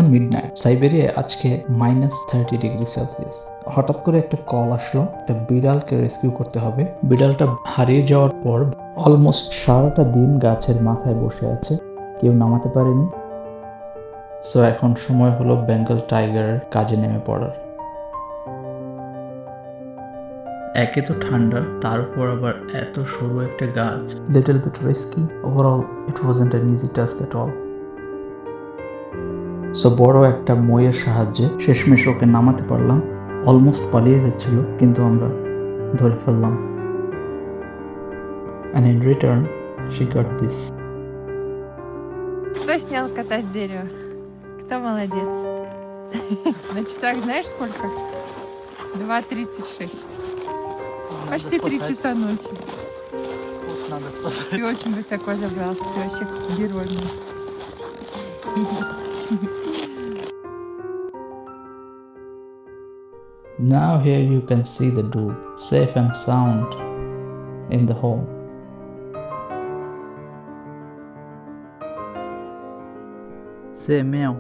এখন মিডনাইট। সাইবেরিয়ায় আজকে -30°C। হঠাৎ করে একটা কল আসলো, একটা বিড়ালকে রেস্কিউ করতে হবে। বিড়ালটা হারিয়ে যাওয়ার পর অলমোস্ট সারাটা দিন গাছের মাথায় বসে আছে, কেউ নামাতে পারেনি। সো এখন সময় হলো বেঙ্গল টাইগারের কাজে নেমে পড়ার। একে তো ঠান্ডা, তার উপর আবার এত সরু একটা গাছ। Little bit risky, overall it wasn't an easy task at all. So বড় একটা মইয়ের সাহায্যে শেষমেশ ওকে নামাতে পারলাম। অলমোস্ট পালিয়ে যাচ্ছিল, কিন্তু আমরা ধরে ফেললাম। And in return, she got this. Кто снял кота с дерева? Кто молодец? На часах знаешь сколько? 2:36. Почти 3 часа ночи. Надо спасать. Ты очень высоко забрался. Ты вообще герой мой. Now here you can see the dog, safe and sound in the home. Say meow.